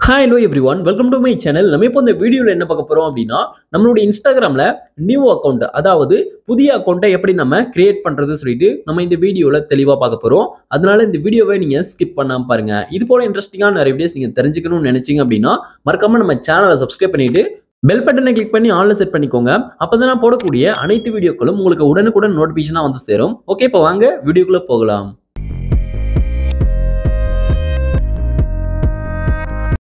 Hi, hello everyone. Welcome to my channel. நம்ம இப்போ இந்த வீடியோல என்ன பார்க்க போறோம் அப்படின்னா நம்மளுடைய இன்ஸ்டாகிராம்ல நியூ அக்கவுண்ட் அதாவது புதிய அக்கவுண்ட்டை எப்படி நம்ம கிரியேட் பண்றது சொல்லிட்டு நம்ம இந்த வீடியோல தெளிவா பார்க்க போறோம். அதனால இந்த வீடியோவை நீங்க ஸ்கிப் பண்ணாம பாருங்க. இது போல இன்ட்ரெஸ்டிங்கான நிறைய வீடியோஸ் நீங்க தெரிஞ்சுக்கணும்னு நினைச்சீங்க அப்படின்னா மறக்காம நம்ம சேனலை சப்ஸ்கிரைப் பண்ணிட்டு பெல் பட்டனை கிளிக் பண்ணி ஆன்ல செட் பண்ணிக்கோங்க. அப்பதான் நான் போடக்கூடிய அனைத்து வீடியோக்களும் உங்களுக்கு உடனுக்குடன் நோட்டிபிகேஷனா வந்து சேரும். ஓகே, இப்போ வாங்க வீடியோக்குள்ள போகலாம்.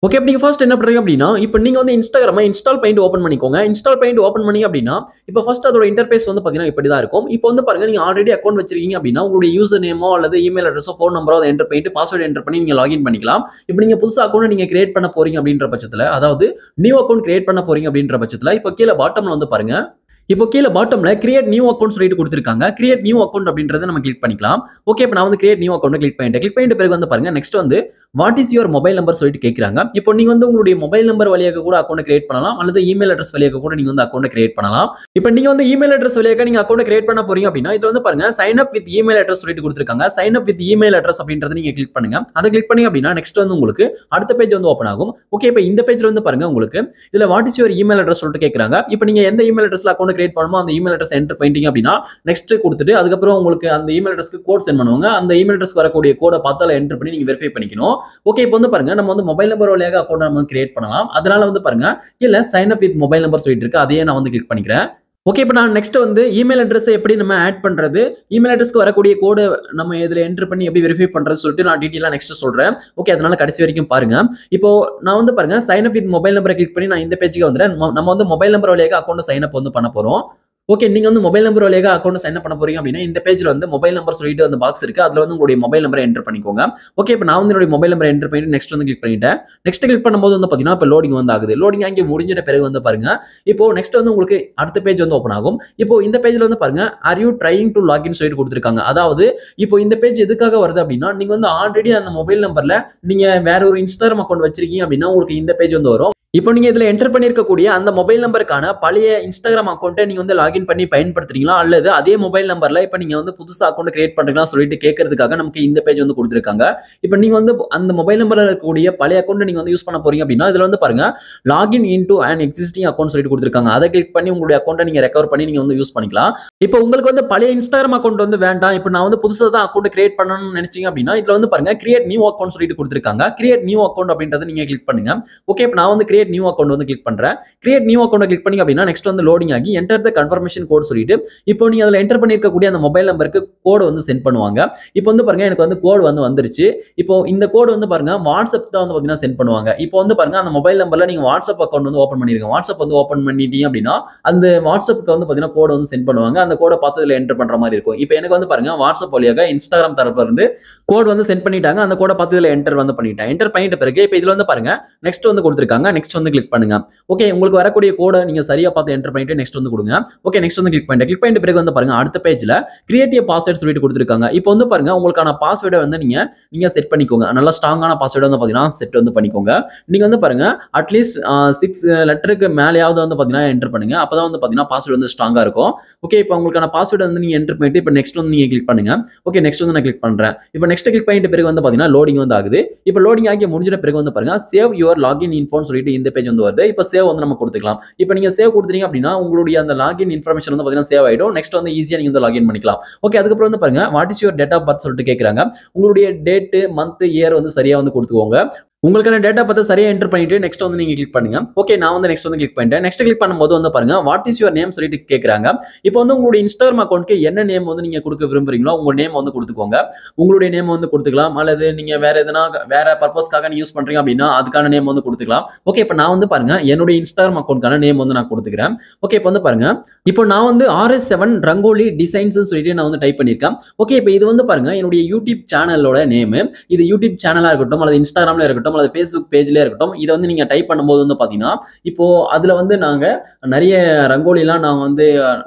ஓகே, நீங்க ஃபர்ஸ்ட் என்ன பண்றீங்க அப்படின்னா இப்போ நீங்க வந்து இன்ஸ்டாகிராமை இன்ஸ்டால் பண்ணிட்டு ஓபன் பண்ணிக்கோங்க. இன்ஸ்டால் பண்ணிட்டு ஓபன் பண்ணீங்க அப்படின்னா இப்போ ஃபர்ஸ்ட் அதோட இன்டர்ஃபேஸ் வந்து பாத்தீங்கன்னா இப்படி தான் இருக்கும். இப்போ வந்து பாருங்க, நீங்க ஆல்ரெடி அக்கௌண்ட் வச்சிருக்கீங்க அப்படின்னா உங்களுடைய யூசர் நேமோ அல்லது இமெயில் அட்ரஸோ ஃபோன் நம்பரோ அதை என்டர் பண்ணிட்டு பாஸ்வேர்ட் என்டர் பண்ணி நீங்க லாகின் பண்ணிக்கலாம். இப்போ நீங்க புதுசா அக்கௌண்ட் நீங்க கிரியேட் பண்ண போறீங்க அப்படின்ற பட்சத்துல, அதாவது நியூ அக்கௌண்ட் கிரியேட் பண்ண போறீங்க அப்படின்ற பட்சத்துல இப்போ கீழே பாட்டம்ல வந்து பாருங்க, இப்போ கீழே பாட்டம்ல கிரியேட் நியூ அக்கௌண்ட் சொல்லிட்டு கொடுத்துருக்காங்க. கிரியேட் நியூ அக்கௌண்ட் அப்படின்றத நம்ம கிளிக் பண்ணிக்கலாம். ஓகே, இப்போ நான் வந்து கிரியேட் நியூ அக்கௌண்ட் கிளிக் பண்ணிட்டு பிறகு வந்து பாருங்க, நெக்ஸ்ட் வந்து what is your mobile number சொல்லிட்டு கேட்கறாங்க. இப்போ நீங்க வந்து உங்களுடைய மொபைல் நம்பர் வழியாக கூட அக்கௌண்ட் கிரியேட் பண்ணலாம் அல்லது இமெயில் அட்ரஸ் வழியாக கூட நீங்க வந்து அக்கௌண்ட் கிரியேட் பண்ணலாம். இப்போ நீங்க வந்து இமெயில் அட்ரஸ் வழியாக நீங்க அக்கௌண்ட் கிரியேட் பண்ண போறீங்க அப்படின்னா இது வந்து பாருங்க sign up with email address சொல்லிட்டு கொடுத்துருக்காங்க. Sign up with email address அப்படின்றத நீங்க கிளிக் பண்ணுங்க. அதை கிளிக் பண்ணி அப்படின்னா நெக்ஸ்ட் வந்து உங்களுக்கு அடுத்த பேஜ் வந்து ஓப்பன் ஆகும். ஓகே, இப்போ இந்த பேஜ்ல வந்து பாருங்க, உங்களுக்கு இதுல what is your email address சொல்லிட்டு கேட்கறாங்க. இப்போ நீங்க எந்த இமெயில் அட்ரஸ்ல அக்கௌண்ட் கிரியேட் பண்ணணுமோ அந்த இமெயில் அட்ரஸ் என்டர் பண்ணிட்டீங்க அப்படின்னா நெக்ஸ்ட் கொடுத்துட்டு அதுக்கப்புறம் உங்களுக்கு அந்த இமெயில் அட்ரஸ்க்கு கோட் சென்ட் பண்ணுவாங்க. அந்த இமெயில் அட்ரஸ்க்கு வரக்கூடிய கோடை பார்த்தால என்டர் பண்ணி நீங்க வெரிஃபை பண்ணிக்கணும். ஓகே, இப்போ வந்து பாருங்க நம்ம வந்து மொபைல் நம்பர் வழியாக அக்கௌண்ட் நம்ம கிரியேட் பண்ணலாம். அதனால வந்து பாருங்க இல்ல sign up with mobile number சொல்லிட்டு இருக்கு, அதையே நான் வந்து கிளிக் பண்ணிக்கிறேன். ஓகே, இப்போ நான் நெக்ஸ்ட் வந்து இமெயில் அட்ரஸ் எப்படி நம்ம ஆட் பண்றது, இமெயில் அட்ரஸ்க்கு வரக்கூடிய கோடு நம்ம இதுல என்டர் பண்ணி எப்படி வெரிஃபை பண்றது சொல்லிட்டு நான் டீடைலா நெக்ஸ்ட் சொல்றேன். ஓகே, அதனால கடைசி வரைக்கும் பாருங்க. இப்போ நான் வந்து பாருங்க சைன் அப் வித் மொபைல் நம்பரை கிளிக் பண்ணி நான் இந்த பேஜுக்கு வந்துறேன். நம்ம வந்து மொபைல் நம்பர் வழியாக அக்கௌண்ட் சைன் அப் வந்து பண்ண போறோம். ஓகே, நீங்க வந்து மொபைல் நம்பர் வழியாக அக்கௌண்ட் சைன் அப் பண்ண போறீங்க அப்படின்னா இந்த பேஜ்ல வந்து மொபைல் நம்பர் சொல்லிட்டு அந்த பாக்ஸ் இருக்கு, அதுல வந்து உங்களுடைய மொபைல் நம்பரை என்டர் பண்ணிக்கோங்க. ஓகே, இப்போ நான் வந்து என்னோட மொபைல் நம்பரை என்டர் பண்ணிட்டு நெக்ஸ்ட் வந்து கிளிக் பண்ணிட்டேன். நெக்ஸ்ட் கிளிக் பண்ணும்போது வந்து பாத்தீங்கன்னா இப்போ லோடிங் வந்து ஆகுது. லோடிங் ஆகி முடிஞ்சிட்ட பிறகு வந்து பாருங்க, இப்போ நெக்ஸ்ட் வந்து உங்களுக்கு அடுத்த பேஜ் வந்து ஓப்பன் ஆகும். இப்போ இந்த பேஜ்ல வந்து பாருங்க are you trying to login சொல்லிட்டு கொடுத்துருக்காங்க. அதாவது இப்போ இந்த பேஜ் எதுக்காக வருது அப்படின்னா நீங்க வந்து ஆல்ரெடி அந்த மொபைல் நம்பர்ல நீங்க வேற ஒரு இன்ஸ்டாகிராம் அக்கௌண்ட் வச்சிருக்கீங்க அப்படின்னா உங்களுக்கு இந்த பேஜ் வந்து வரும். இப்போ நீங்க இதுல என்டர் பண்ணிருக்கக்கூடிய அந்த மொபைல் நம்பருக்கான பழைய இன்ஸ்டாகிராம் அக்கௌண்ட்டை நீங்க வந்து லாகின் பண்ணி பயன்படுத்துறீங்களா அல்லது அதே மொபைல் நம்பர்ல இப்போ நீங்க வந்து புதுசா அக்கௌண்ட் கிரியேட் பண்றீங்களா சொல்லிட்டு கேட்கறதுக்காக நமக்கு இந்த பேஜ் வந்து கொடுத்துருக்காங்க. இப்போ நீங்க வந்து அந்த மொபைல் நம்பர்ல இருக்கக்கூடிய பழைய அக்கௌண்ட் நீங்க வந்து யூஸ் பண்ண போறீங்க அப்படின்னா இதுல வந்து பாருங்க login into an existing account சொல்லிட்டு கொடுத்துருக்காங்க. அதை கிளிக் பண்ணி உங்களுடைய அக்கௌண்ட்டை நீங்க ரெக்கவர் பண்ணி நீங்க வந்து யூஸ் பண்ணிக்கலாம். இப்போ உங்களுக்கு வந்து பழைய இன்ஸ்டாகிராம் அக்கௌண்ட் வந்து வேண்டாம், இப்போ நான் வந்து புதுசா தான் அக்கௌண்ட் கிரியேட் பண்ணணும்னு நினைச்சீங்க அப்படின்னா இதுல வந்து பாருங்க கிரியேட் நியூ அக்கௌண்ட் சொல்லிட்டு கொடுத்துருக்காங்க. கிரியேட் நியூ அக்கௌண்ட் அப்படின்றத நீங்க கிளிக் பண்ணுங்க. ஓகே, இப்போ நான் வந்து கிரியேட் நியூ அக்கௌண்ட் வந்து கிளிக் பண்றேன். கிரியேட் நியூ அக்கௌண்ட் கிளிக் பண்ணி அப்படின்னா நெக்ஸ்ட் வந்து லோடிங் ஆகி என்டர் தி கன்ஃபர்மேஷன் கோட் சொல்லிட்டு இப்போ நீங்க அதுல என்டர் பண்ணிருக்கக்கூடிய அந்த மொபைல் நம்பருக்கு கோட் வந்து சென்ட் பண்ணுவாங்க. இப்போ வந்து பாருங்க எனக்கு வந்து கோட் வந்து வந்துருச்சு. இப்போ இந்த கோட் வந்து பாருங்க வாட்ஸ்அப் தான் வந்து பாத்தீங்கன்னா சென்ட் பண்ணுவாங்க. இப்போ வந்து பாருங்க அந்த மொபைல் நம்பர்ல நீங்க வாட்ஸ்அப் அக்கௌண்ட் வந்து ஓபன் பண்ணிருங்க. வாட்ஸ்அப் வந்து ஓபன் பண்ணிட்டீங்க அப்படின்னா அந்த வாட்ஸ்அப்க்கு வந்து பாத்தீங்கன்னா கோட் வந்து சென்ட் பண்ணுவாங்க. அந்த கோடை பார்த்து இதுல என்டர் பண்ற மாதிரி இருக்கும். இப்போ எனக்கு வந்து பாருங்க வாட்ஸ்அப் வழியாக இன்ஸ்டாகிராம் தரப்புல இருந்து கோட் வந்து சென்ட் பண்ணிட்டாங்க. அந்த கோடை பார்த்து இதுல என்டர் வந்து பண்ணிட்டேன். என்டர் பண்ணிட்ட பிறகு இப்போ இதுல வந்து பாருங்க நெக்ஸ்ட் வந்து கொடுத்துருக்காங்க. நெக்ஸ்ட் வந்து கிளிக் பண்ணுங்க. ஓகே, உங்களுக்கு வரக்கூடிய கோடை நீங்க சரியா பார்த்து என்டர் பண்ணிட்டு நெக்ஸ்ட் வந்து கொடுங்க. ஓகே, நெக்ஸ்ட் வந்து கிளிக் பண்ணிட்ட பிறகு வந்து பாருங்க அடுத்த பேஜ்ல கிரியேட் பாஸ்வேர்ட் சொல்லிட்டு கொடுத்துருக்காங்க. இப்போ வந்து பாருங்க உங்களுக்கான பாஸ்வேர்டை வந்து நீங்க செட் பண்ணிக்கோங்க. நல்ல ஸ்ட்ராங்கான பாஸ்வேர்டு வந்து பாத்தீங்கன்னா செட் வந்து பண்ணிக்கோங்க. நீங்க வந்து பாருங்க அட்லீஸ்ட் 6 லெட்டருக்கு மேலேயாவது வந்து பாத்தீங்கன்னா என்டர் பண்ணுங்க. அப்பதான் வந்து பாத்தீங்கன்னா பாஸ்வேர்டு வந்து ஸ்ட்ராங்கா இருக்கும். ஓகே, இப்போ உங்களுக்கான பாஸ்வேர்டு வந்து நீங்க என்டர் பண்ணிட்டு இப்போ நெக்ஸ்ட் வந்து நீங்க கிளிக் பண்ணுங்க. ஓகே, நெக்ஸ்ட் வந்து நான் கிளிக் பண்றேன். இப்போ நெக்ஸ்ட் கிளிக் பண்ணிட்ட பிறகு வந்து பாத்தீங்கன்னா லோடிங் வந்து ஆகுது. இப்போ லோடிங் ஆகி முடிஞ்சிட்ட பிறகு வந்து பாருங்க சேவ் யுவர் லாகின் இன்ஃபோன்னு சொல்லிட்டு இந்த பேஜ் வந்து வருது. இப்போ சேவ் வந்து நம்ம கொடுத்துக்கலாம். இப்போ நீங்க சேவ் கொடுத்தீங்க அப்படின்னா உங்களுடைய அந்த லாகின் இன்ஃபர்மேஷன் வந்து பாத்தீங்கன்னா சேவ் ஆயிடும். நெக்ஸ்ட் வந்து ஈஸியா நீங்க வந்து லாகின் பண்ணிக்கலாம். ஓகே, அதுக்கப்புறம் வந்து பாருங்க what is your date of birth சொல்லிட்டு கேட்கறாங்க. உங்களுடைய டேட் மந்த் இயர் வந்து சரியா வந்து கொடுத்துக்கோங்க. உங்களுக்கான டேட்டா பார்த்து சரியா என்டர் பண்ணிட்டு நெக்ஸ்ட் வந்து நீங்க கிளிக் பண்ணுங்க. ஓகே, நான் வந்து நெக்ஸ்ட் வந்து கிளிக் பண்ணிட்டேன். நெக்ஸ்ட் கிளிக் பண்ணும்போது வந்து பாருங்க வாட் இஸ் யுவர் நேம் சொல்லிட்டு கேட்கறாங்க. இப்போ வந்து உங்களுடைய இன்ஸ்டாகிராம் அக்கௌண்ட்க்கு என்ன நேம் வந்து நீங்க கொடுக்க விரும்புறீங்களோ உங்க நேம் வந்து கொடுத்துக்கோங்க. உங்களுடைய நேம் வந்து கொடுத்துக்கலாம் அல்லது நீங்க வேற எதனா வேற பர்பஸ்க்காக நீ யூஸ் பண்றீங்க அப்படின்னா அதுக்கான நேம் வந்து கொடுத்துக்கலாம். ஓகே, இப்போ நான் வந்து பாருங்க என்னுடைய இன்ஸ்டாகிராம் அக்கௌண்ட்கான நேம் வந்து நான் கொடுத்துக்கிறேன். ஓகே, இப்போ வந்து பாருங்க இப்போ நான் வந்து RS7 ரங்கோலி டிசைன்ஸ் சொல்லிட்டு நான் வந்து டைப் பண்ணிருக்கேன். ஓகே, இப்போ இது வந்து பாருங்க என்னுடைய யூடியூப் சேனலோட நேம். இது யூடியூப் சேனலா இருக்கட்டும் அல்லது இன்ஸ்டாகிராம்ல இருக்கட்டும் அல்லது Facebook பேஜ்ல இருக்கட்டும், இதை வந்து நீங்க டைப் பண்ணும்போது வந்து பாத்தீங்கன்னா இப்போ அதுல வந்து நாங்க நிறைய ரங்கோலிலாம் நாங்க வந்து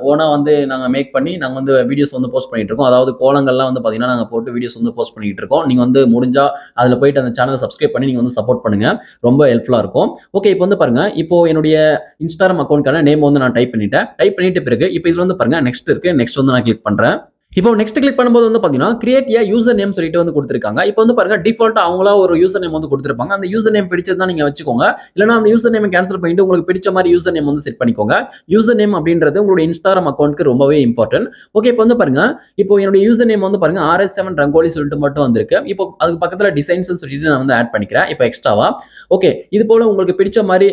ஓனா வந்து நாங்க மேக் பண்ணி நாங்க வந்து வீடியோஸ் வந்து போஸ்ட் பண்ணிட்டு இருக்கோம். அதாவது கோலங்கள்லாம் வந்து பாத்தீங்கன்னா நாங்க போட்டு வீடியோஸ் வந்து போஸ்ட் பண்ணிட்டு இருக்கோம். நீங்க வந்து முடிஞ்சா அதுல போயிட்டு அந்த சேனலை சப்ஸ்கிரைப் பண்ணி நீங்க வந்து சப்போர்ட் பண்ணுங்க, ரொம்ப ஹெல்ப்ஃபுல்லா இருக்கும். ஓகே, இப்போ வந்து பாருங்க இப்போ என்னுடைய இன்ஸ்டாகிராம் அக்கௌண்ட்கான நேம் வந்து நான் டைப் பண்ணிட்ட பிறகு இப்போ இதுல வந்து பாருங்க நெக்ஸ்ட் இருக்கு. நெக்ஸ்ட் வந்து நான் கிளிக் பண்றேன். இப்போ நெக்ஸ்ட் கிளிக் பண்ணும்போது வந்து பாத்தீங்கன்னா கிரியேட் ஏ யூசர் நேம் சொல்லிட்டு வந்து கொடுத்திருக்காங்க. இப்போ வந்து பாருங்க டிஃபால்ட்டா அவங்களா ஒரு யூசர் நேம் வந்து கொடுத்திருப்பாங்க. அந்த யூசர் நேம் பிடிச்சது தான் நீங்க வச்சுக்கோங்க. இல்லனா அந்த யூசர் நேம் கேன்சல் பண்ணிட்டு உங்களுக்கு பிடிச்ச மாதிரி யூசர் நேம் வந்து செட் பண்ணிக்கோங்க. யூசர் நேம் அப்படின்றது உங்களுடைய இன்ஸ்டாகிராம் அக்கவுண்ட்க்கு ரொம்பவே இம்பார்ட்டன்ட். ஓகே இப்போ வந்து பாருங்க இப்போ என்னோட யூசர் நேம் வந்து பாருங்க RS7 ரங்கோலி சொல்லிட்டு மட்டும் வந்திருக்கு. இப்போ அதுக்கு பக்கத்துல டிசைன்ஸ் சொல்லிட்டு நான் வந்து ஆட் பண்ணிக்கிறேன். இப்போ எக்ஸ்ட்ராவா ஓகே இது போல உங்களுக்கு பிடிச்ச மாதிரி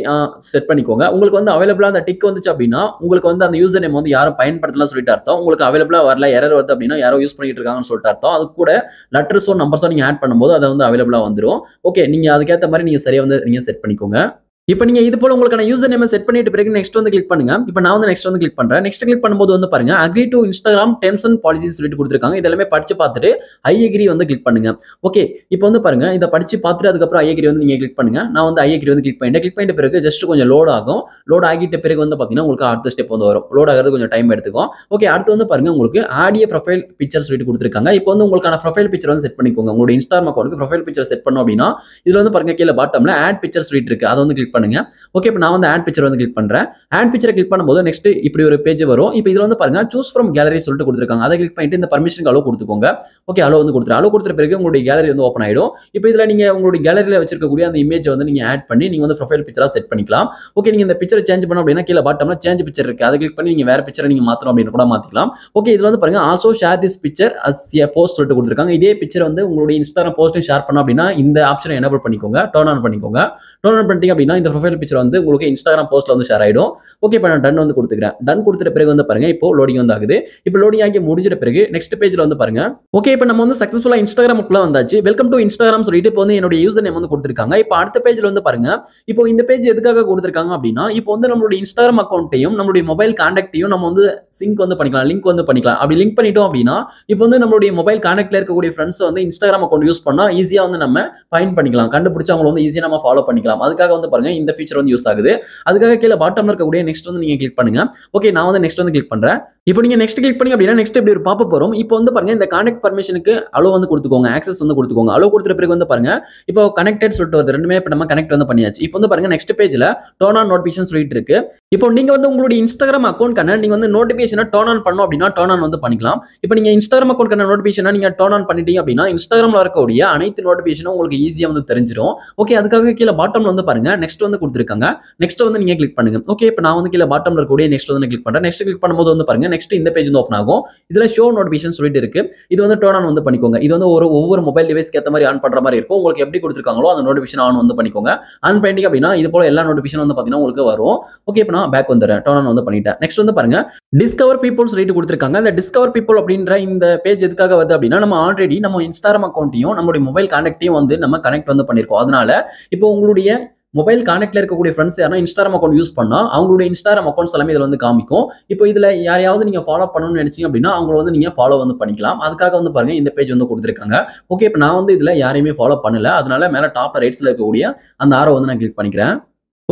செட் பண்ணிக்கோங்க. உங்களுக்கு வந்து அவைலபிளா அந்த டிக் வந்துச்சு அப்படின்னா உங்களுக்கு வந்து அந்த யூசர் நேம் வந்து யாரும் பயன்படுத்தலாம் சொல்லிட்டு அர்த்தம். உங்களுக்கு அவைலபிளா வரல எரர் வருது அப்படின்னா யாரோ யூஸ் பண்ணிட்டு இருக்காங்கன்னு சொல்லிட்டு அர்த்தம். அது கூட லெட்டர்ஸோ நம்பர்ஸோ நீங்க ஆட் பண்ணும்போது அது வந்து அவைலபிளா வந்துரும். ஓகே நீங்க அதுக்கேத்த மாதிரி நீங்க சரியா வந்து நீங்க செட் பண்ணிக்கோங்க. இப்போ நீங்க இது போல உங்களுக்கான யூசர் நேம் செட் பண்ணிட்டு பிறகு நெக்ஸ்ட் வந்து கிளிக் பண்ணுங்க. இப்போ நான் வந்து நெக்ஸ்ட் வந்து கிளிக் பண்றேன். நெக்ஸ்ட் கிளிக் பண்ணும்போது வந்து பாருங்க agree to Instagram terms and policies சொல்லிட்டு கொடுத்திருக்காங்க. இதெல்லாம் படிச்சு பார்த்துட்டு ஐ அக்ரி வந்து கிளிக் பண்ணுங்க. ஓகே இப்போ வந்து பாருங்க இத படிச்சு பார்த்துட்டு அதுக்கு அப்புறம் ஐ அக்ரி வந்து நீங்க கிளிக் பண்ணுங்க. நான் வந்து ஐ அக்ரி வந்து கிளிக் பண்ணிட்ட பிறகு ஜஸ்ட் கொஞ்சம் லோட் ஆகும். லோட் ஆகிட்ட பிறகு வந்து பாத்தீங்கன்னா உங்களுக்கு அடுத்த ஸ்டெப் வந்து வரும். லோட் ஆகிறது கொஞ்சம் டைம் எடுத்துக்கும். ஓகே அடுத்து வந்து பாருங்க உங்களுக்கு ஆட் ஏ ப்ரொஃபைல் பிக்சர் சொல்லிட்டு கொடுத்திருக்காங்க. இப்போ வந்து உங்களுக்கான ப்ரொஃபைல் பிக்சர் வந்து செட் பண்ணிக்கோங்க. உங்களுடைய இன்ஸ்டாகிராம் அக்கவுண்ட்க்கு ப்ரொஃபைல் பிக்சர் செட் பண்ணோம் அப்படின்னா இதுல வந்து பாருங்க கீழ பாட்டம்ல ஆட் பிக்சர் சொல்லிட்டு இருக்கு. அதை வந்து கிளிக் பண்ணுங்க. ஓகே இப்போ நான் வந்து ஆட் பிக்சர் வந்து கிளிக் பண்றேன். ஆட் பிக்சரை கிளிக் பண்ணும்போது நெக்ஸ்ட் இப்படி ஒரு பேஜ் வரும். இப்போ இதுல வந்து பாருங்க சூஸ் ஃப்ரம் கேலரி சொல்லிட்டு கொடுத்திருக்காங்க. அதை கிளிக் பண்ணிட்டு இந்த பர்மிஷனுக்கு அலோ கொடுத்துக்கோங்க. ஓகே அலோ வந்து கொடுத்துரு. அலோ கொடுத்த பிறகு உங்களுடைய கேலரி வந்து ஓப்பன் ஆயிடும். இப்போ இதுல நீங்க உங்களுடைய கேலரியில வச்சிருக்கக்கூடிய அந்த இமேஜ் வந்து நீங்க ஆட் பண்ணி நீங்க வந்து ப்ரொஃபைல் பிக்சரா செட் பண்ணிக்கலாம். ஓகே நீங்க இந்த பிக்சரை சேஞ்ச் பண்ணணும் அப்படின்னா கீழ பாட்டம்ல சேஞ்ச் பிக்சர் இருக்கு. அதை கிளிக் பண்ணி நீங்க வேற பிக்சரை நீங்க மாத்தணும் அப்படின்னு கூட மாத்திக்கலாம். ஓகே இதுல வந்து பாருங்க also share this picture as a post சொல்லிட்டு கொடுத்திருக்காங்க. இதே பிக்சர் வந்து உங்களுடைய இன்ஸ்டாகிராம் போஸ்ட்ல ஷேர் பண்ணணும் அப்படின்னா இந்த ஆப்ஷனை எனேபிள் பண்ணிக்கோங்க. டர்ன் ஆன் பண்ணிக்கோங்க. டர்ன் ஆன் பண்ணிட்டீங்க அப்படின்னா இந்த ப்ரொஃபைல் பிக்சர் வந்து உங்களுக்கு இன்ஸ்டாகிராம் போஸ்ட்ல வந்து ஷேர் ஆயிடும். ஓகே இப்போ நான் டன் வந்து கொடுத்துக்கிறேன். டன் கொடுத்துட்ட பிறகு வந்து பாருங்க இப்போ லோடிங் வந்து ஆகுது. இப்போ லோடிங் ஆகி முடிஞ்சிட்ட பிறகு நெக்ஸ்ட் பேஜ்ல வந்து பாருங்க ஓகே இப்போ நம்ம வந்து சக்சஸ்ஃபுல்லா இன்ஸ்டாகிராமுக்குள்ள வந்தாச்சு. வெல்கம் டு இன்ஸ்டாகிராம் சொல்லிட்டு இப்போ வந்து என்னோட யூசர் நேம் வந்து கொடுத்திருக்காங்க. இப்போ அடுத்த பேஜ்ல வந்து பாருங்க இப்போ இந்த பேஜ் எதுக்காக கொடுத்திருக்காங்க அப்படின்னா இப்போ வந்து நம்மளுடைய இன்ஸ்டாகிராம் அக்கௌண்ட்டையும் நம்மளுடைய மொபைல் கான்டாக்டையும் நம்ம வந்து சிங்க் வந்து பண்ணிக்கலாம், லிங்க் வந்து பண்ணிக்கலாம். அப்படி லிங்க் பண்ணிட்டோம் அப்படின்னா இப்போ வந்து நம்மளுடைய மொபைல் கான்டாக்ட்ல இருக்கக்கூடிய ஃப்ரெண்ட்ஸ் வந்து இன்ஸ்டாகிராம் அக்கௌண்ட் யூஸ் பண்ணா ஈஸியா வந்து நம்ம ஃபைண்ட் பண்ணிக்கலாம், கண்டுபிடிச்சு அவங்க வந்து ஈஸியா நம்ம ஃபாலோ பண்ணிக்கலாம். அதுக்காக வந்து பாருங்க இந்த ஃபீச்சர் வந்து யூஸ் ஆகுது. அதுக்காக கீழ பாட்டம்ல இருக்கக்கூடிய நெக்ஸ்ட் வந்து நீங்க கிளிக் பண்ணுங்க. ஓகே நான் வந்து நெக்ஸ்ட் வந்து கிளிக் பண்றேன். இப்போ நீங்க நெக்ஸ்ட் கிளிக் பண்ணி அப்படின்னா நெக்ஸ்ட் இப்படி ஒரு பாப்பப் வரும். இப்போ வந்து பாருங்க இந்த கான்டாக்ட் பர்மிஷனுக்கு அலோ வந்து கொடுத்துக்கோங்க, ஆக்சஸ் வந்து கொடுத்துக்கோங்க. அலோ கொடுத்த பிறகு வந்து பாருங்க இப்போ கனெக்டட் சொல்லிட்டு வருது. ரெண்டுமே இப்போ நம்ம கனெக்ட் வந்து பண்ணியாச்சு. இப்போ வந்து பாருங்க நெக்ஸ்ட் பேஜ்ல டர்ன் ஆன் நோட்டிஃபிகேஷன் சொல்லிட்டு இருக்கு. இப்போ நீங்க வந்து உங்களுடைய இன்ஸ்டாகிராம் அக்கௌண்ட்க்கான நீங்க வந்து நோட்டிஃபிகேஷனை டர்ன் ஆன் பண்ணணும் அப்படின்னா டர்ன் ஆன் வந்து பண்ணிக்கலாம். இப்போ நீங்க இன்ஸ்டாகிராம் அக்கௌண்ட்க்கான நோட்டிஃபிகேஷனை நீங்க டர்ன் ஆன் பண்ணிட்டீங்க அப்படின்னா இன்ஸ்டாகிராம்ல இருக்கக்கூடிய அனைத்து நோட்டிஃபிகேஷனும் உங்களுக்கு ஈஸியா வந்து தெரிஞ்சிடும். ஓகே அதுக்காக கீழ பாட்டம்ல வந்து பாருங்க நெக்ஸ்ட் வந்து கொடுத்திருக்காங்க. நெக்ஸ்ட் வந்து நீங்க கிளிக் பண்ணுங்க. ஓகே இப்போ நான் வந்து கீழ பாட்டம்ல இருக்கக்கூடிய நெக்ஸ்ட் வந்து கிளிக் பண்றேன். நெக்ஸ்ட் கிளிக் பண்ணும்போது வந்து பாருங்க நெக்ஸ்ட் இந்த பேஜ் வந்து ஓபன் ஆகும். இதுல ஷோ நோட்டிஃபிகேஷன் சொல்லிட்டு இருக்கு. இது வந்து டர்ன் ஆன் வந்து பண்ணிக்கோங்க. இது வந்து ஒவ்வொரு மொபைல் டிவைஸ்க்கு ஏத்த மாதிரி ஆன் பண்ற மாதிரி இருக்கும். உங்களுக்கு எப்படி கொடுத்திருக்காங்களோ அந்த நோட்டிஃபிகேஷன் ஆன் வந்து பண்ணிக்கோங்க. ஆன் பண்ணிட்டீங்க அப்படின்னா இது போல எல்லா நோட்டிஃபிகேஷன் வந்து பாத்தீங்கன்னா உங்களுக்கு வரும். ஓகே இப்போ நான் பேக் வந்துறேன். டர்ன் ஆன் வந்து பண்ணிட்டேன். நெக்ஸ்ட் வந்து பாருங்க டிஸ்கவர் பீப்புள் சொல்லிட்டு கொடுத்திருக்காங்க. இந்த டிஸ்கவர் பீப்புள் அப்படின்ற இந்த பேஜ் எதுக்காக வருது அப்படின்னா நம்ம ஆல்ரெடி நம்ம இன்ஸ்டாகிராம் அக்கௌண்ட்டையும் நம்மளுடைய மொபைல் கான்டாக்டையும் வந்து நம்ம கனெக்ட் வந்து பண்ணிருக்கோம். அதனால இப்போ உங்களுடைய மொபைல் கான்டாக்ட்ல இருக்கக்கூடிய ஃப்ரெண்ட்ஸ் யாரா இன்ஸ்டாகிராம் அக்கௌண்ட் யூஸ் பண்ணா அவங்களுடைய இன்ஸ்டாகிராம் அக்கௌண்ட்ஸ் எல்லாமே இதுல வந்து காமிக்கும். இப்போ இதுல யாரையாவது நீங்க ஃபாலோ பண்ணணும்னு நினைச்சீங்க அப்படின்னா அவங்கள வந்து நீங்க ஃபாலோ வந்து பண்ணிக்கலாம். அதுக்காக வந்து பாருங்க இந்த பேஜ் வந்து கொடுத்திருக்காங்க. ஓகே இப்போ நான் வந்து இதுல யாரையுமே ஃபாலோ பண்ணல. அதனால மேல டாப்ல ரைட்ஸ்ல இருக்கக்கூடிய அந்த ஆரோ வந்து நான் கிளிக் பண்ணிக்கிறேன்.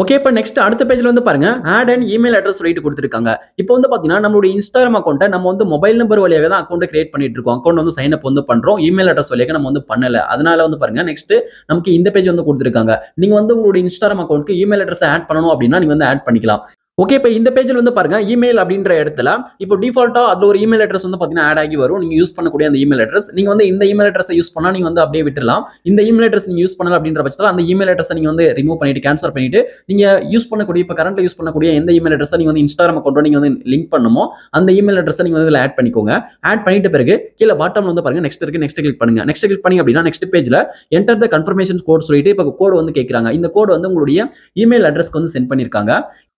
ஓகே இப்போ நெக்ஸ்ட் அடுத்த பேஜ்ல வந்து பாருங்க ஆட் அண்ட் இமெயில் அட்ரஸ் சொல்லிட்டு கொடுத்திருக்காங்க. இப்போ வந்து பாத்தீங்கன்னா நம்மளுடைய இன்ஸ்டாகிராம் அக்கௌண்ட்டை நம்ம வந்து மொபைல் நம்பர் வழியாக தான் அக்கௌண்ட் கிரியேட் பண்ணிட்டு இருக்கோம். அக்கௌண்ட் வந்து சைன் அப் வந்து பண்றோம். இமெயில் அட்ரஸ் வழியாக நம்ம வந்து பண்ணல. அதனால வந்து பாருங்க நெக்ஸ்ட் நமக்கு இந்த பேஜ் வந்து கொடுத்திருக்காங்க. நீங்க வந்து உங்களுடைய இன்ஸ்டாகிராம் அக்கௌண்ட்க்கு இமெயில் அட்ரஸ் ஆட் பண்ணணும் அப்படின்னா நீங்க வந்து ஆட் பண்ணிக்கலாம். ஓகே இப்போ இந்த பேஜ்ல வந்து பாருங்க இமெயில் அப்படின்ற இடத்துல இப்போ டிஃபால்ட்டா அதுல ஒரு இமெயில் அட்ரஸ் வந்து பாத்தீங்கன்னா ஆட் ஆகி வரும். நீங்க யூஸ் பண்ணக்கூடிய அந்த இமெயில் அட்ரஸ் நீங்க வந்து இந்த இமெயில் அட்ரஸை யூஸ் பண்ணா நீங்க வந்து அப்படியே விட்டுறலாம். இந்த இமெயில் அட்ரஸ் நீங்க யூஸ் பண்ணல அப்படின்ற பட்சத்துல அந்த இமெயில் அட்ரஸை நீங்க வந்து ரிமூவ் பண்ணிட்டு கேன்சல் பண்ணிட்டு நீங்க யூஸ் பண்ணக்கூடிய இப்போ கரண்ட்ல யூஸ் பண்ணக்கூடிய எந்த இமெயில் அட்ரஸை நீங்க வந்து இன்ஸ்டாகிராம் அக்கௌண்ட்டோட நீங்க வந்து லிங்க் பண்ணுமோ அந்த இமெயில் அட்ரஸை நீங்க வந்து இதுல ஆட் பண்ணிக்கோங்க. ஆட் பண்ணிட்ட பிறகு கீழ பாட்டம்ல வந்து பாருங்க நெக்ஸ்ட் இருக்கு. நெக்ஸ்ட் கிளிக் பண்ணுங்க. நெக்ஸ்ட் கிளிக் பண்ணி அப்படின்னா நெக்ஸ்ட் பேஜ்ல என்டர் த கன்ஃபர்மேஷன் கோட் சொல்லிட்டு இப்போ கோட் வந்து கேக்குறாங்க. இந்த கோட் வந்து உங்களுடைய இமெயில் அட்ரஸ்க்கு வந்து சென்ட் பண்ணிருக்காங்க.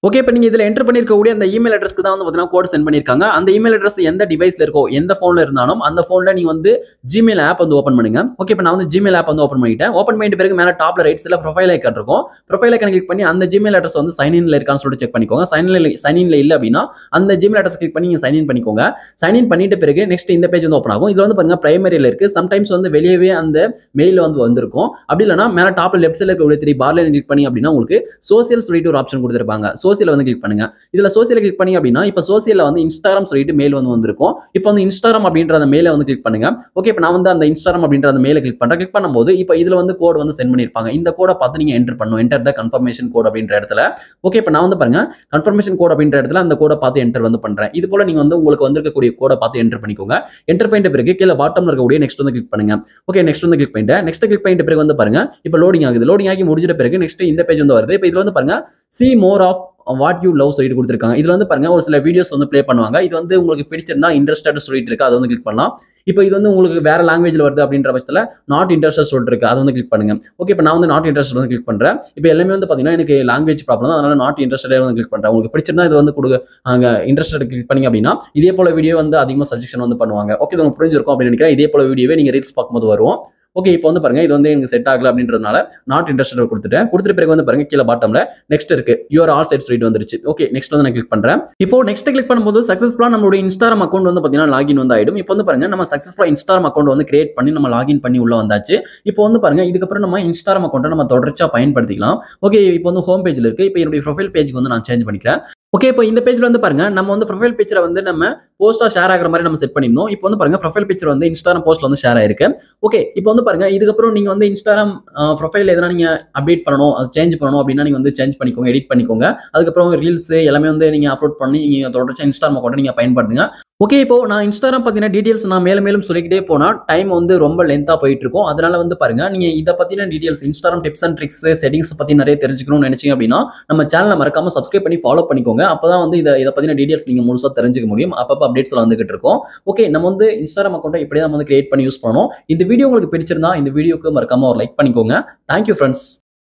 ஓகே இப்போ நீங்க இதுல என்டர் பண்ணிருக்கக்கூடிய அந்த இமெயில் அட்ரஸ்க்கு தான் வந்து பாத்தீங்கன்னா கோட் சென்ட் பண்ணிருக்காங்க. அந்த இமெயில் அட்ரஸ் எந்த டிவைஸ்ல இருக்கோ எந்த போன்ல இருந்தாலும் அந்த போன்ல நீங்க வந்து ஜிமெயில் ஆப் வந்து ஓபன் பண்ணுங்க. ஓகே இப்போ நான் வந்து ஜிமெயில் ஆப் வந்து ஓபன் பண்ணிட்டேன். ஓபன் பண்ணிட்ட பிறகு மேல டாப்ல ரைட் சைடுல ப்ரொஃபைல் ஐகான் இருக்கும். ப்ரொஃபைல் ஐகான் கிளிக் பண்ணி அந்த ஜிமெயில் அட்ரஸ் வந்து சைன் இன்ல இருக்கான்னு சொல்லிட்டு செக் பண்ணிக்கோங்க. சைன் இன்ல இல்ல அப்படின்னா அந்த ஜிமெயில் அட்ரஸ் கிளிக் பண்ணி நீங்க சைன் இன் பண்ணிக்கோங்க. சைன் இன் பண்ணிட்ட பிறகு நெக்ஸ்ட் இந்த பேஜ் வந்து ஓபன் ஆகும். இதுல வந்து பாருங்க பிரைமரியில இருக்கு. சம்டைம்ஸ் வந்து வெளியவே அந்த மெயில் வந்து வந்திருக்கும். அப்படி இல்லனா மேல டாப்ல லெஃப்ட் சைடுல இருக்க 3 பார் லைன் கிளிக் பண்ணி அப்படின்னா உங்களுக்கு சோசியல் சொல்லிட்டு ஒரு ஆப்ஷன் கொடுத்திருப்பாங்க. சோசியல் வந்து கிளிக் பண்ணுங்க. இதுல சோசியல் கிளிக் பண்ணி அப்படின்னா இப்போ சோசியல்ல வந்து இன்ஸ்டாகிராம் சொல்லிட்டு மெயில் வந்து வந்திருக்கும். இப்போ வந்து இன்ஸ்டாகிராம் அப்படின்ற அந்த மெயிலை வந்து கிளிக் பண்ணுங்க. ஓகே, இப்போ நான் வந்து அந்த இன்ஸ்டாகிராம் அப்படின்ற அந்த மெயிலை கிளிக் பண்றேன். கிளிக் பண்ணும்போது இப்போ இதுல வந்து கோட் வந்து சென்ட் பண்ணிருப்பாங்க. இந்த கோடை பார்த்து நீங்க என்டர் பண்ணணும். என்டர் த கன்ஃபர்மேஷன் கோட் அப்படின்ற இடத்துல. ஓகே, இப்போ நான் வந்து பாருங்க கன்ஃபர்மேஷன் கோட் அப்படின்ற இடத்துல அந்த கோடை பார்த்து என்டர் வந்து பண்றேன். இது போல நீங்க வந்து உங்களுக்கு வந்திருக்கக்கூடிய கோடை பார்த்து என்டர் பண்ணிக்கோங்க. என்டர் பண்ணிட்ட பிறகு கீழே பாட்டம்ல இருக்கக்கூடிய நெக்ஸ்ட் வந்து கிளிக் பண்ணுங்க. ஓகே, நெக்ஸ்ட் வந்து கிளிக் பண்ணிட்டேன். நெக்ஸ்ட் கிளிக் பண்ணிட்ட பிறகு வந்து பாருங்க இப்போ லோடிங் ஆகுது. லோடிங் ஆகி முடிஞ்சிட்ட பிறகு நெக்ஸ்ட் இந்த பேஜ் வந்து வருது. இப்போ இதுல வந்து பாருங்க see more of what you love சொல்லிட்டு கொடுத்துருக்காங்க. இதுல வந்து பாருங்க ஒரு சில வீடியோஸ் வந்து ப்ளே பண்ணுவாங்க. இது வந்து உங்களுக்கு பிடிச்சிருந்தா இன்ட்ரெஸ்டட் சொல்லிட்டு இருக்கு, அதை வந்து கிளிக் பண்ணலாம். இப்போ இது வந்து உங்களுக்கு வேற லாங்குவேஜ்ல வருது அப்படின்ற பட்சத்தில் நாட் இன்ட்ரெஸ்டட் சொல்லிட்டு இருக்கு, அதை வந்து கிளிக் பண்ணுங்க. ஓகே, இப்போ நான் வந்து நாட் இன்ட்ரெஸ்டட் வந்து கிளிக் பண்றேன். இப்போ எல்லாமே வந்து பாத்தீங்கன்னா எனக்கு லாங்குவேஜ் ப்ராப்ளம் தான், அதனால நாட் இன்ட்ரெஸ்டட் வந்து கிளிக் பண்றேன். உங்களுக்கு பிடிச்சிருந்தா இது வந்து கொடுங்க, அங்க இன்ட்ரெஸ்டட் கிளிக் பண்ணீங்க அப்படின்னா இதே போல வீடியோ வந்து அதிகமாக சஜஷன் வந்து பண்ணுவாங்க. ஓகே, உங்களுக்கு புரிஞ்சிருக்கும் அப்படின்னு நினைக்கிறேன். இதே போல வீடியோவே நீங்க ரீல்ஸ் பார்க்கும்போது வரும். ஓகே, இப்போ வந்து பாருங்க இது வந்து எனக்கு செட் ஆகல அப்படின்றதுனால நாட் இன்ட்ரெஸ்டட் கொடுத்துட்டேன். கொடுத்துட்ட பிறகு வந்து பாருங்க கீழே பாட்டம்ல நெக்ஸ்ட் இருக்கு, யூஆர் ஆல் செட் சொல்லிட்டு வந்துருச்சு. ஓகே, நெக்ஸ்ட் வந்து நான் கிளிக் பண்றேன். இப்போ நெக்ஸ்ட் கிளிக் பண்ணும்போது சக்சஸ்ஃபுல்லா நம்மளுடைய இன்ஸ்டாகிராம் அக்கௌண்ட் வந்து பாத்தீங்கன்னா லாகின் வந்து ஆயிடும். இப்போ வந்து பாருங்க நம்ம சக்சஸ்ஃபுல்லா இன்ஸ்டாகிராம் அக்கௌண்ட் வந்து கிரியேட் பண்ணி நம்ம லாகின் பண்ணி உள்ள வந்தாச்சு. இப்போ வந்து பாருங்க இதுக்கப்புறம் நம்ம இன்ஸ்டாகிராம் அக்கௌண்ட்டை நம்ம தொடர்ச்சியா பயன்படுத்திக்கலாம். ஓகே, இப்போ வந்து ஹோம் பேஜ்ல இருக்கு. இப்போ என்னுடைய ப்ரொஃபைல் பேஜ்க்கு வந்து நான் சேஞ்ச் பண்ணிக்கிறேன். ஓகே, இப்போ இந்த பேஜ்ல வந்து பாருங்க நம்ம வந்து ப்ரொஃபைல் பிக்சரை வந்து நம்ம போஸ்டா ஷேர் ஆகிற மாதிரி நம்ம செட் பண்ணிருந்தோம். இப்போ வந்து பாருங்க ப்ரொஃபைல் பிக்சர் வந்து இன்ஸ்டாகிராம் போஸ்ட்ல வந்து ஷேர் ஆயிருக்கு. ஓகே, இப்போ வந்து பாருங்க இதுக்கப்புறம் நீங்க வந்து இன்ஸ்டாகிராம் ப்ரொஃபைல் எதனா நீங்க அப்டேட் பண்ணணும், அது சேஞ்ச் பண்ணணும் அப்படின்னா நீங்க வந்து சேஞ்ச் பண்ணிக்கோங்க, எடிட் பண்ணிக்கோங்க. அதுக்கப்புறம் ரீல்ஸ் எல்லாமே வந்து நீங்க அப்லோட் பண்ணி நீங்க தொடர்ச்சியா இன்ஸ்டாகிராம் அக்கௌண்ட்டை நீங்க பயன்படுத்துங்க. ஓகே, இப்போ நான் இன்ஸ்டாகிராம் பத்தின டீடைல்ஸ் நான் மேலும் சொல்லிக்கிட்டே போனா டைம் வந்து ரொம்ப லென்த்தா போயிட்டு இருக்கும். அதனால வந்து பாருங்க நீங்க இத பத்தின details Instagram tips and tricks settings பத்தி நிறைய தெரிஞ்சுக்கணும்னு நினைச்சீங்க அப்படின்னா நம்ம சேனலை மறக்காம சப்ஸ்கிரைப் பண்ணி ஃபாலோ பண்ணிக்கோங்க. அப்பதான் வந்து இத பத்தின டீடைல்ஸ் நீங்க முழுசா தெரிஞ்சுக்க முடியும். அப்பப்ப அப்டேட்ஸ் வந்துகிட்டு இருக்கும். ஓகே, நம்ம வந்து இன்ஸ்டாகிராம் அக்கௌண்ட்டை இப்படி தான் வந்து கிரியேட் பண்ணி யூஸ் பண்ணணும். இந்த வீடியோ உங்களுக்கு பிடிச்சிருந்தா இந்த வீடியோக்கு மறக்காம ஒரு லைக் பண்ணிக்கோங்க. Thank you friends.